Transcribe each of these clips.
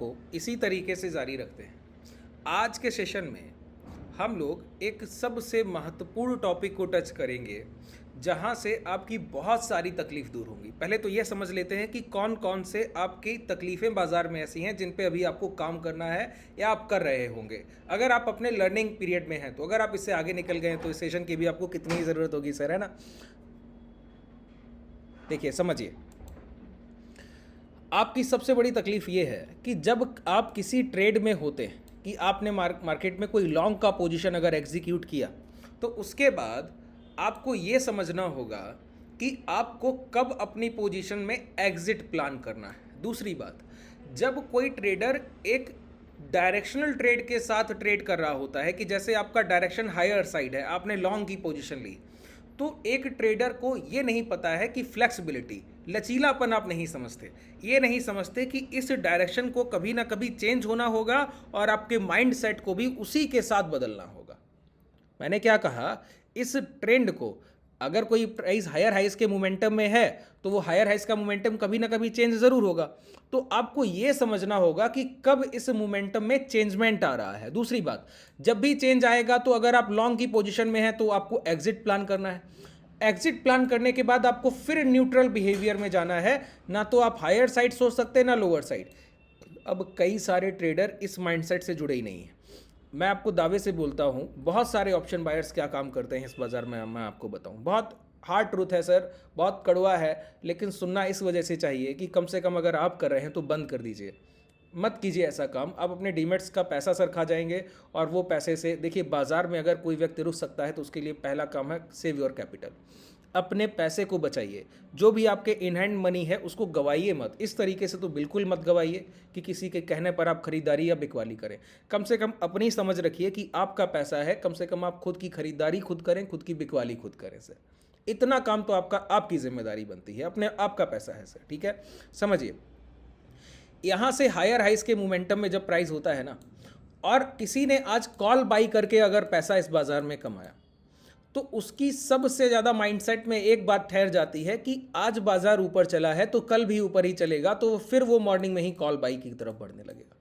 को इसी तरीके से जारी रखते हैं। आज के सेशन में हम लोग एक सबसे महत्वपूर्ण टॉपिक को टच करेंगे जहां से आपकी बहुत सारी तकलीफ दूर होंगी। पहले तो ये समझ लेते हैं कि कौन कौन से आपकी तकलीफ़ें बाज़ार में ऐसी हैं जिन पे अभी आपको काम करना है या आप कर रहे होंगे। अगर आप अपने लर्निंग पीरियड में हैं तो अगर आप इससे आगे निकल गए हैं तो इस सेशन की भी आपको कितनी ही ज़रूरत होगी सर, है ना। देखिए समझिए, आपकी सबसे बड़ी तकलीफ़ ये है कि जब आप किसी ट्रेड में होते हैं कि आपने मार्केट में कोई लॉन्ग का पोजीशन अगर एग्जीक्यूट किया तो उसके बाद आपको ये समझना होगा कि आपको कब अपनी पोजीशन में एग्जिट प्लान करना है। दूसरी बात, जब कोई ट्रेडर एक डायरेक्शनल ट्रेड के साथ ट्रेड कर रहा होता है कि जैसे आपका डायरेक्शन हायर साइड है, आपने लॉन्ग की पोजीशन ली, तो एक ट्रेडर को ये नहीं पता है कि फ्लेक्सिबिलिटी, लचीलापन आप नहीं समझते। ये नहीं समझते कि इस डायरेक्शन को कभी ना कभी चेंज होना होगा और आपके माइंड सेट को भी उसी के साथ बदलना होगा। मैंने क्या कहा, इस ट्रेंड को अगर कोई प्राइस हायर हाइस के मोमेंटम में है तो वो हायर हाइस का मोमेंटम कभी ना कभी चेंज ज़रूर होगा। तो आपको ये समझना होगा कि कब इस मोमेंटम में चेंजमेंट आ रहा है। दूसरी बात, जब भी चेंज आएगा तो अगर आप लॉन्ग की पोजीशन में हैं तो आपको एग्जिट प्लान करना है। एग्जिट प्लान करने के बाद आपको फिर न्यूट्रल बिहेवियर में जाना है, ना तो आप हायर साइड सोच सकते हैं ना लोअर साइड। अब कई सारे ट्रेडर इस माइंडसेट से जुड़े ही नहीं हैं। मैं आपको दावे से बोलता हूँ, बहुत सारे ऑप्शन बायर्स क्या काम करते हैं इस बाज़ार में, मैं आपको बताऊँ। बहुत हार्ड ट्रूथ है सर, बहुत कड़वा है, लेकिन सुनना इस वजह से चाहिए कि कम से कम अगर आप कर रहे हैं तो बंद कर दीजिए, मत कीजिए ऐसा काम। आप अपने डीमेट्स का पैसा सर खा जाएंगे और वो पैसे से, देखिए बाज़ार में अगर कोई व्यक्ति रुक सकता है तो उसके लिए पहला काम है सेव योर कैपिटल। अपने पैसे को बचाइए, जो भी आपके इन हैंड मनी है उसको गवाइए मत। इस तरीके से तो बिल्कुल मत गवाइए कि किसी के कहने पर आप खरीदारी या बिकवाली करें। कम से कम अपनी समझ रखिए कि आपका पैसा है, कम से कम आप खुद की खरीदारी खुद करें, खुद की बिकवाली खुद करें सर। इतना काम तो आपकी जिम्मेदारी बनती है, अपने आपका पैसा है सर, ठीक है। समझिए, यहाँ से हायर हाइस के मोमेंटम में जब प्राइस होता है ना, और किसी ने आज कॉल बाई करके अगर पैसा इस बाज़ार में कमाया तो उसकी सबसे ज़्यादा माइंडसेट में एक बात ठहर जाती है कि आज बाजार ऊपर चला है तो कल भी ऊपर ही चलेगा, तो फिर वो मॉर्निंग में ही कॉल बाई की तरफ बढ़ने लगेगा।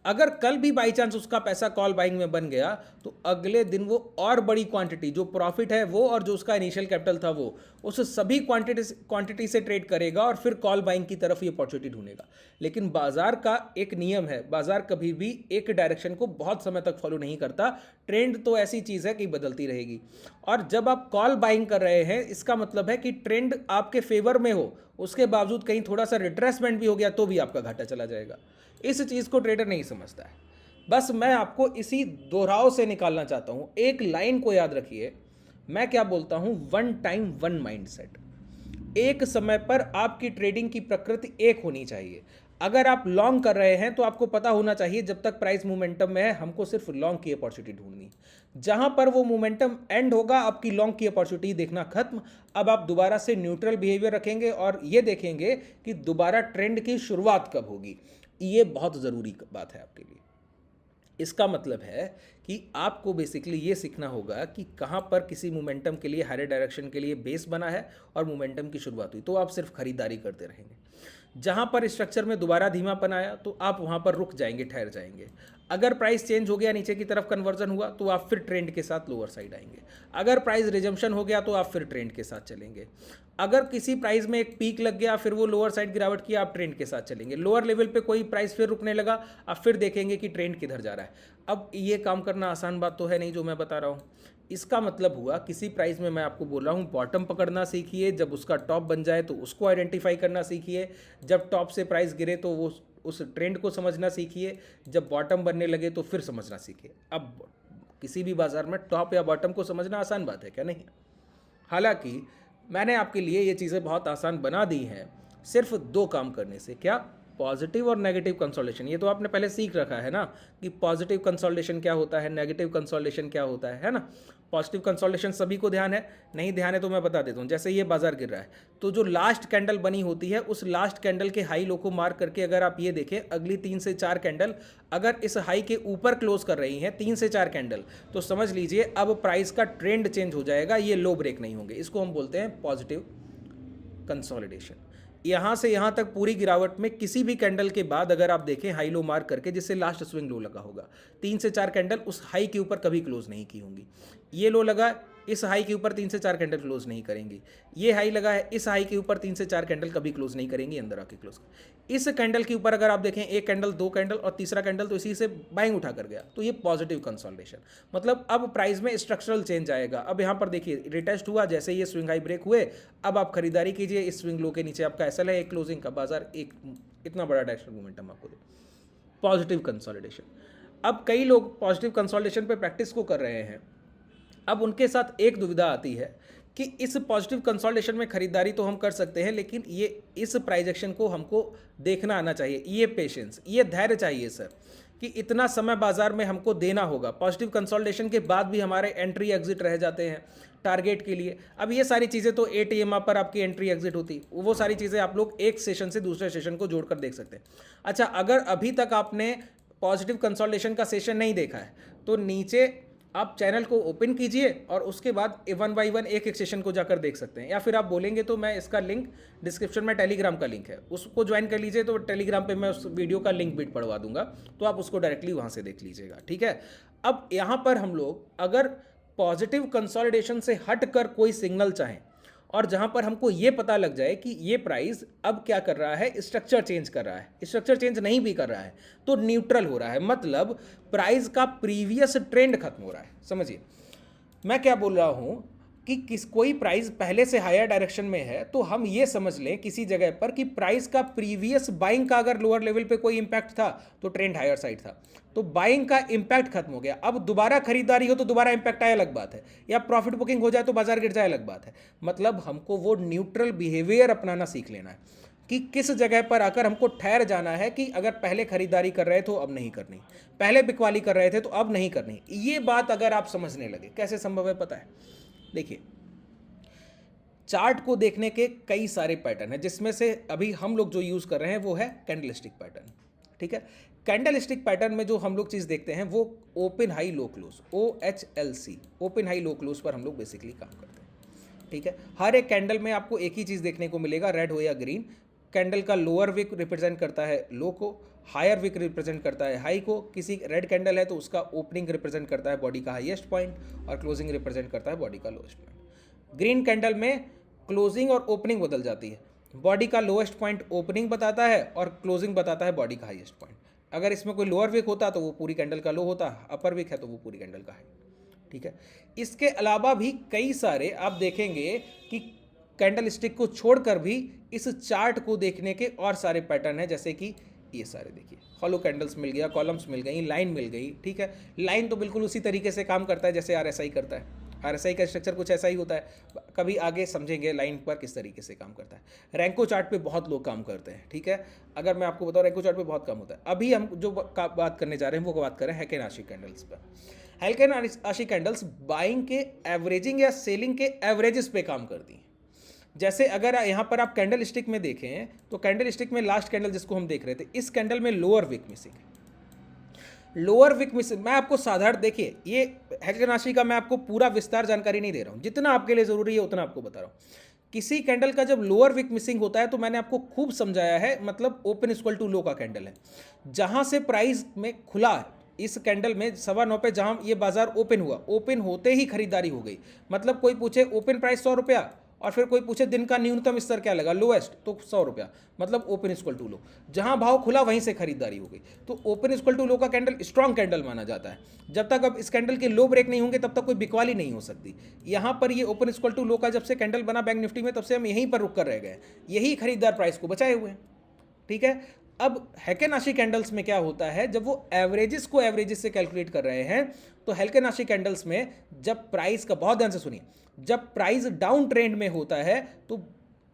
अगर कल भी बाई चांस उसका पैसा कॉल बाइंग में बन गया तो अगले दिन वो और बड़ी क्वांटिटी, जो प्रॉफिट है वो और जो उसका इनिशियल कैपिटल था वो, उस सभी क्वांटिटी से ट्रेड करेगा और फिर कॉल बाइंग की तरफ ये अपॉर्चुनिटी ढूंढेगा। लेकिन बाजार का एक नियम है, बाजार कभी भी एक डायरेक्शन को बहुत समय तक फॉलो नहीं करता। ट्रेंड तो ऐसी चीज़ है कि बदलती रहेगी, और जब आप कॉल बाइंग कर रहे हैं इसका मतलब है कि ट्रेंड आपके फेवर में हो, उसके बावजूद कहीं थोड़ा सा रिट्रेसमेंट भी हो गया तो भी आपका घाटा चला जाएगा। इस चीज़ को ट्रेडर नहीं समझता है। बस मैं आपको इसी दोहराव से निकालना चाहता हूँ। एक लाइन को याद रखिए, मैं क्या बोलता हूँ, वन टाइम वन माइंडसेट। एक समय पर आपकी ट्रेडिंग की प्रकृति एक होनी चाहिए। अगर आप लॉन्ग कर रहे हैं तो आपको पता होना चाहिए जब तक प्राइस मोमेंटम में है हमको सिर्फ लॉन्ग की अपॉर्चुनिटी ढूंढनी है। जहां पर वो मोमेंटम एंड होगा आपकी लॉन्ग की अपॉर्चुनिटी देखना खत्म। अब आप दोबारा से न्यूट्रल बिहेवियर रखेंगे और ये देखेंगे कि दोबारा ट्रेंड की शुरुआत कब होगी। ये बहुत ज़रूरी बात है आपके लिए। इसका मतलब है कि आपको बेसिकली ये सीखना होगा कि कहाँ पर किसी मोमेंटम के लिए, हायर डायरेक्शन के लिए बेस बना है और मोमेंटम की शुरुआत हुई तो आप सिर्फ खरीदारी करते रहेंगे। जहाँ पर स्ट्रक्चर में दोबारा धीमापन आया तो आप वहाँ पर रुक जाएंगे, ठहर जाएंगे। अगर प्राइस चेंज हो गया, नीचे की तरफ कन्वर्जन हुआ तो आप फिर ट्रेंड के साथ लोअर साइड आएंगे। अगर प्राइस रिजम्पशन हो गया तो आप फिर ट्रेंड के साथ चलेंगे। अगर किसी प्राइस में एक पीक लग गया, फिर वो लोअर साइड गिरावट किया, आप ट्रेंड के साथ चलेंगे। लोअर लेवल पे कोई प्राइस फिर रुकने लगा, आप फिर देखेंगे कि ट्रेंड किधर जा रहा है। अब ये काम करना आसान बात तो है नहीं जो मैं बता रहा हूँ। इसका मतलब हुआ किसी प्राइस में मैं आपको बोल रहा हूँ बॉटम पकड़ना सीखिए, जब उसका टॉप बन जाए तो उसको आइडेंटिफाई करना सीखिए, जब टॉप से प्राइस गिरे तो वो उस ट्रेंड को समझना सीखिए, जब बॉटम बनने लगे तो फिर समझना सीखिए। अब किसी भी बाजार में टॉप या बॉटम को समझना आसान बात है क्या? नहीं। हालांकि मैंने आपके लिए ये चीज़ें बहुत आसान बना दी हैं सिर्फ दो काम करने से। क्या? पॉजिटिव और नेगेटिव कंसोलिडेशन। ये तो आपने पहले सीख रखा है ना कि पॉजिटिव कंसोलिडेशन क्या होता है, नेगेटिव कंसोलिडेशन क्या होता है ना। पॉजिटिव कंसोलिडेशन सभी को ध्यान है, नहीं ध्यान है तो मैं बता देता हूँ। जैसे ये बाजार गिर रहा है तो जो लास्ट कैंडल बनी होती है उस लास्ट कैंडल के हाई लो को मार्क करके अगर आप ये देखें, अगली 3 से 4 कैंडल अगर इस हाई के ऊपर क्लोज कर रही हैं 3 से 4 कैंडल, तो समझ लीजिए अब प्राइस का ट्रेंड चेंज हो जाएगा, ये लो ब्रेक नहीं होंगे। इसको हम बोलते हैं पॉजिटिव कंसोलिडेशन। यहाँ से यहाँ तक पूरी गिरावट में किसी भी कैंडल के बाद अगर आप देखें हाई लो मार्क करके, जिससे लास्ट स्विंग लो लगा होगा, 3 से 4 कैंडल उस हाई के ऊपर कभी क्लोज नहीं की होंगी। ये लो लगा, इस हाई के ऊपर 3 से 4 कैंडल क्लोज नहीं करेंगी। ये हाई लगा है, इस हाई के ऊपर 3 से 4 कैंडल कभी क्लोज नहीं करेंगी, अंदर आके क्लोज। इस कैंडल के ऊपर अगर आप देखें एक कैंडल, दो कैंडल और तीसरा कैंडल, तो इसी से बाइंग उठा कर गया, तो ये पॉजिटिव कंसोलिडेशन। मतलब अब प्राइस में स्ट्रक्चरल चेंज आएगा। अब यहाँ पर देखिए रिटेस्ट हुआ, जैसे ये स्विंग हाई ब्रेक हुए, अब आप खरीदारी कीजिए। इस स्विंग लो के नीचे आपका एसएल है, एक क्लोजिंग का बाजार एक इतना बड़ा डायरेक्शनल मोमेंटम आपको दे, पॉजिटिव कंसोलिडेशन। अब कई लोग पॉजिटिव कंसोलिडेशन पे प्रैक्टिस को कर रहे हैं। अब उनके साथ एक दुविधा आती है कि इस पॉजिटिव कंसोलिडेशन में खरीदारी तो हम कर सकते हैं, लेकिन ये इस प्राइस एक्शन को हमको देखना आना चाहिए। ये पेशेंस, ये धैर्य चाहिए सर, कि इतना समय बाजार में हमको देना होगा। पॉजिटिव कंसोलिडेशन के बाद भी हमारे एंट्री एग्जिट रह जाते हैं टारगेट के लिए। अब ये सारी चीज़ें तो ATM पर आपकी एंट्री एग्जिट होती, वो सारी चीज़ें आप लोग एक सेशन से दूसरे सेशन को जोड़कर देख सकते हैं। अच्छा, अगर अभी तक आपने पॉजिटिव कंसोलिडेशन का सेशन नहीं देखा है तो नीचे आप चैनल को ओपन कीजिए और उसके बाद 1 बाई 1 एक एक सेशन को जाकर देख सकते हैं। या फिर आप बोलेंगे तो मैं इसका लिंक डिस्क्रिप्शन में टेलीग्राम का लिंक है, उसको ज्वाइन कर लीजिए, तो टेलीग्राम पे मैं उस वीडियो का लिंक भी पढ़वा दूंगा, तो आप उसको डायरेक्टली वहाँ से देख लीजिएगा। ठीक है। अब यहाँ पर हम लोग अगर पॉजिटिव कंसोलिडेशन से हट कर कोई सिग्नल चाहें और जहां पर हमको ये पता लग जाए कि ये प्राइस अब क्या कर रहा है, स्ट्रक्चर चेंज कर रहा है, स्ट्रक्चर चेंज नहीं भी कर रहा है तो न्यूट्रल हो रहा है, मतलब प्राइस का प्रीवियस ट्रेंड खत्म हो रहा है। समझिए मैं क्या बोल रहा हूं कि कोई प्राइस पहले से हायर डायरेक्शन में है तो हम ये समझ लें किसी जगह पर कि प्राइस का प्रीवियस बाइंग का अगर लोअर लेवल पे कोई इंपैक्ट था तो ट्रेंड हायर साइड था, तो बाइंग का इंपैक्ट खत्म हो गया। अब दोबारा खरीदारी हो तो दोबारा इंपैक्ट आए अलग बात है, या प्रॉफिट बुकिंग हो जाए तो बाजार गिर जाए अलग बात है। मतलब हमको वो न्यूट्रल बिहेवियर अपनाना सीख लेना है कि किस जगह पर आकर हमको ठहर जाना है कि अगर पहले खरीदारी कर रहे थे तो अब नहीं करनी, पहले बिकवाली कर रहे थे तो अब नहीं करनी। ये बात अगर आप समझने लगे, कैसे संभव है पता है? देखिए चार्ट को देखने के कई सारे पैटर्न है, जिसमें से अभी हम लोग जो यूज कर रहे हैं वो है कैंडलस्टिक पैटर्न। ठीक है, कैंडलस्टिक पैटर्न में जो हम लोग चीज देखते हैं वो open high low close, OHLC, open high low close पर हम लोग बेसिकली काम करते हैं। ठीक है, हर एक कैंडल में आपको एक ही चीज देखने को मिलेगा, रेड हो या ग्रीन। कैंडल का लोअर विक रिप्रेजेंट करता है लो को, हायर विक रिप्रेजेंट करता है हाई को। किसी रेड कैंडल है तो उसका ओपनिंग रिप्रेजेंट करता है बॉडी का हाईएस्ट पॉइंट और क्लोजिंग रिप्रेजेंट करता है बॉडी का लोएस्ट पॉइंट। ग्रीन कैंडल में क्लोजिंग और ओपनिंग बदल जाती है, बॉडी का लोएस्ट पॉइंट ओपनिंग बताता है और क्लोजिंग बताता है बॉडी का हाईएस्ट पॉइंट। अगर इसमें कोई लोअर विक होता तो वो पूरी कैंडल का लो होता, अपर विक है तो वो पूरी कैंडल का हाई। ठीक है, इसके अलावा भी कई सारे आप देखेंगे कि कैंडल स्टिक को छोड़कर भी इस चार्ट को देखने के और सारे पैटर्न हैं, जैसे कि ये सारे देखिए, हॉलो कैंडल्स मिल गया, कॉलम्स मिल गई, लाइन मिल गई। ठीक है, लाइन तो बिल्कुल उसी तरीके से काम करता है जैसे RSI करता है। RSI का स्ट्रक्चर कुछ ऐसा ही होता है, कभी आगे समझेंगे लाइन पर किस तरीके से काम करता है। रैंको चार्ट पे बहुत लोग काम करते हैं। ठीक है, अगर मैं आपको बताऊँ रैंको चार्ट पे बहुत काम होता है। अभी हम जो बात करने जा रहे हैं वो बात कर रहे हैं हैकेन आशी कैंडल्स पर। हैकेन आशी कैंडल्स बाइंग के एवरेजिंग या सेलिंग के एवरेजेस पे काम करती हैं। जैसे अगर यहाँ पर आप कैंडल स्टिक में देखें तो कैंडल स्टिक में लास्ट कैंडल जिसको हम देख रहे थे, इस कैंडल में लोअर विक मिसिंग है। लोअर विक मिसिंग मैं आपको साधारण, देखिए ये हैकेन आशी का मैं आपको पूरा विस्तार जानकारी नहीं दे रहा हूँ, जितना आपके लिए जरूरी है उतना आपको बता रहा हूँ। किसी कैंडल का जब लोअर विक मिसिंग होता है तो मैंने आपको खूब समझाया है, मतलब ओपन इक्वल टू लो का कैंडल है, जहां से प्राइस में खुला है। इस कैंडल में 9:15 पे जहां ये बाजार ओपन हुआ, ओपन होते ही खरीदारी हो गई। मतलब कोई पूछे ओपन प्राइस 100 रुपया और फिर कोई पूछे दिन का न्यूनतम स्तर क्या लगा, लोएस्ट, तो 100 रुपया, मतलब ओपन इक्वल टू लो, जहां भाव खुला वहीं से खरीदारी हो गई। तो ओपन इक्वल टू लो का कैंडल स्ट्रॉन्ग कैंडल माना जाता है। जब तक अब इस कैंडल के लो ब्रेक नहीं होंगे तब तक कोई बिकवाली नहीं हो सकती। यहां पर ये ओपन इक्वल टू लो का जब से कैंडल बना बैंक निफ्टी में, तब से हम यहीं पर रुक कर रह गए, यही खरीदार प्राइस को बचाए हुए हैं। ठीक है, अब हैकेन आशी कैंडल्स में क्या होता है, जब वो एवरेजेस को एवरेजेस से कैलकुलेट कर रहे हैं तो हैकेन आशी कैंडल्स में जब प्राइस का, बहुत ध्यान से सुनिए, जब प्राइस डाउन ट्रेंड में होता है तो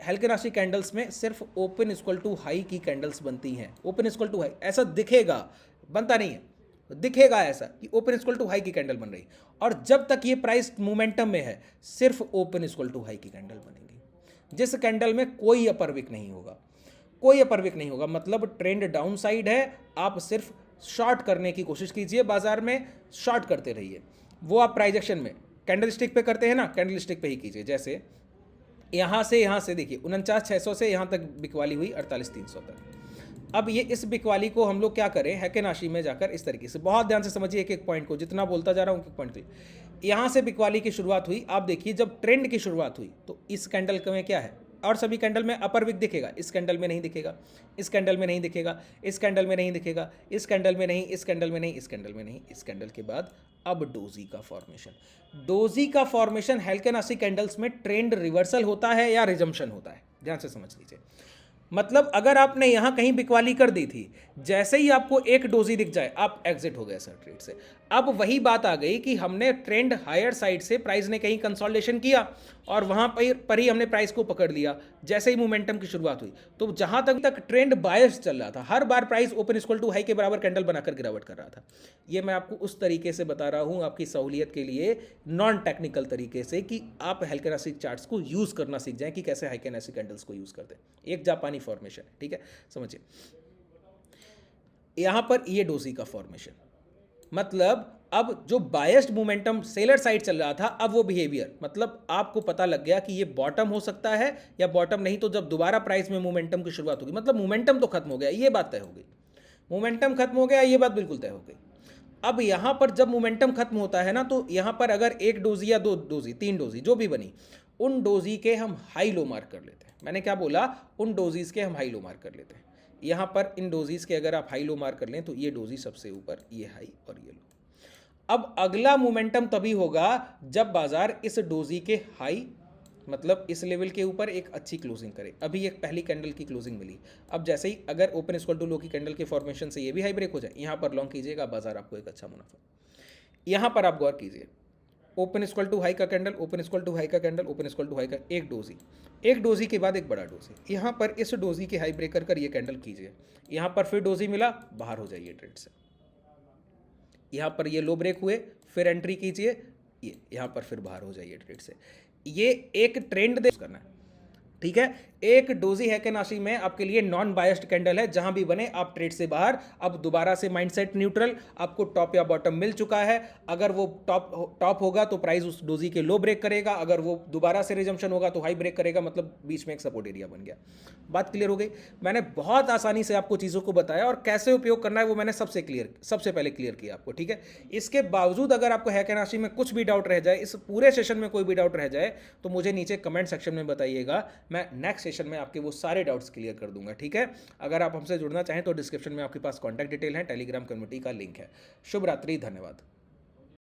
हैकेन आशी कैंडल्स में सिर्फ ओपन इक्वल टू हाई की कैंडल्स बनती हैं। ओपन इक्वल टू हाई ऐसा दिखेगा, बनता नहीं है, दिखेगा ऐसा कि ओपन इक्वल टू हाई की कैंडल बन रही, और जब तक ये प्राइस मोमेंटम में है सिर्फ ओपन इक्वल टू हाई की कैंडल बनेगी, जिस कैंडल में कोई अपर विक नहीं होगा, कोई अपर विक नहीं होगा। मतलब ट्रेंड डाउन साइड है, आप सिर्फ शॉर्ट करने की कोशिश कीजिए, बाजार में शॉर्ट करते रहिए। वो आप प्राइस एक्शन में कैंडल स्टिक पे करते हैं ना, कैंडल स्टिक पे ही कीजिए। जैसे यहाँ से देखिए 49,600 से यहाँ तक बिकवाली हुई 48,300 तक। अब ये इस बिकवाली को हम लोग क्या करें, हैकेनाशी में जाकर इस तरीके से, बहुत ध्यान से समझिए एक एक पॉइंट को, जितना बोलता जा रहा हूँ एक पॉइंट को। यहाँ से बिकवाली की शुरुआत हुई, आप देखिए जब ट्रेंड की शुरुआत हुई तो इस कैंडल में क्या है, और सभी कैंडल में अपर विक दिखेगा, इस कैंडल में नहीं दिखेगा, इस कैंडल में नहीं दिखेगा, इस कैंडल में नहीं दिखेगा, इस कैंडल में नहीं, इस कैंडल में नहीं, इस कैंडल में नहीं, इस कैंडल के बाद अब डोजी का फॉर्मेशन। डोजी का फॉर्मेशन हैकेनाशी कैंडल्स में ट्रेंड रिवर्सल होता है या रिजम्पशन होता है, ध्यान से समझ लीजिए। मतलब अगर आपने यहां कहीं बिकवाली कर दी थी, जैसे ही आपको एक डोजी दिख जाए आप एग्जिट हो गए सर ट्रेड से। अब वही बात आ गई कि हमने ट्रेंड हायर साइड से, प्राइस ने कहीं कंसोलिडेशन किया और वहां पर ही हमने प्राइस को पकड़ लिया जैसे ही मोमेंटम की शुरुआत हुई। तो जहां तक ट्रेंड बायस चल रहा था, हर बार price open equal to high के बराबर कैंडल बनाकर गिरावट कर रहा था। ये मैं आपको उस तरीके से बता रहा हूं आपकी सहूलियत के लिए, नॉन टेक्निकल तरीके से, कि आप हैकेनाशी चार्ट्स को यूज करना सीख जाएं कि कैसे हैकेनाशी कैंडल्स को यूज करते हैं। एक जापानी फॉर्मेशन है, ठीक है, समझिए। यहां पर ये डोजी का फॉर्मेशन, मतलब अब जो बायस्ड मोमेंटम सेलर साइड चल रहा था, अब वो बिहेवियर, मतलब आपको पता लग गया कि ये बॉटम हो सकता है या बॉटम नहीं, तो जब दोबारा प्राइस में मोमेंटम की शुरुआत होगी, मतलब मोमेंटम तो खत्म हो गया, ये बात तय हो गई। मोमेंटम खत्म हो गया, ये बात बिल्कुल तय हो गई। अब यहां पर जब मोमेंटम खत्म होता है ना, तो यहां पर अगर एक डोजी या दो डोजी, तीन डोजी जो भी बनी, उन डोजी के हम हाई लो मार्क कर लेते हैं। मैंने क्या बोला, उन डोजीज के हम हाई लो मार्क कर लेते हैं। यहां पर इन डोजीज के अगर आप हाई लो मार्क कर लें तो ये डोजी सबसे ऊपर, ये हाई और ये लो। अब अगला मोमेंटम तभी होगा जब बाजार इस डोजी के हाई, मतलब इस लेवल के ऊपर एक अच्छी क्लोजिंग करे। अभी एक पहली कैंडल की क्लोजिंग मिली, अब जैसे ही अगर ओपन इक्वल टू लो की कैंडल के फॉर्मेशन से ये भी हाई ब्रेक हो जाए, यहाँ पर लॉन्ग कीजिएगा, बाजार आपको एक अच्छा मुनाफा। यहाँ पर आप गौर कीजिए, ओपन इक्वल टू हाई का candle, open equal to high का candle, open equal to high का एक डोजी के बाद एक बड़ा डोजी। यहाँ पर इस डोजी की हाई ब्रेक कर ये कैंडल कीजिए, यहाँ पर फिर डोजी मिला, बाहर हो जाइए ट्रेड से। यहाँ पर ये लो ब्रेक हुए, फिर एंट्री कीजिए, ये यहाँ पर फिर बाहर हो जाइए ट्रेड से। ये एक ट्रेंड देख करना है, ठीक है। एक डोजी हैकेनाशी में आपके लिए नॉन बायस्ड कैंडल है, जहां भी बने आप ट्रेड से बाहर। अब दोबारा से माइंडसेट न्यूट्रल, आपको टॉप या बॉटम मिल चुका है। अगर वो टॉप होगा तो प्राइस उस डोजी के लो ब्रेक करेगा, अगर वो दोबारा से रिजम्पशन होगा तो हाई ब्रेक करेगा, मतलब बीच में एक सपोर्ट एरिया बन गया। बात क्लियर हो गई। मैंने बहुत आसानी से आपको चीज़ों को बताया और कैसे उपयोग करना है वो मैंने सबसे पहले क्लियर किया आपको, ठीक है। इसके बावजूद अगर आपको हैकेनाशी में कुछ भी डाउट रह जाए, इस पूरे सेशन में कोई भी डाउट रह जाए, तो मुझे नीचे कमेंट सेक्शन में बताइएगा। मैं नेक्स्ट सेशन में आपके वो सारे डाउट्स क्लियर कर दूंगा, ठीक है। अगर आप हमसे जुड़ना चाहें तो डिस्क्रिप्शन में आपके पास कॉन्टैक्ट डिटेल है, टेलीग्राम कम्युनिटी का लिंक है। शुभ रात्रि, धन्यवाद।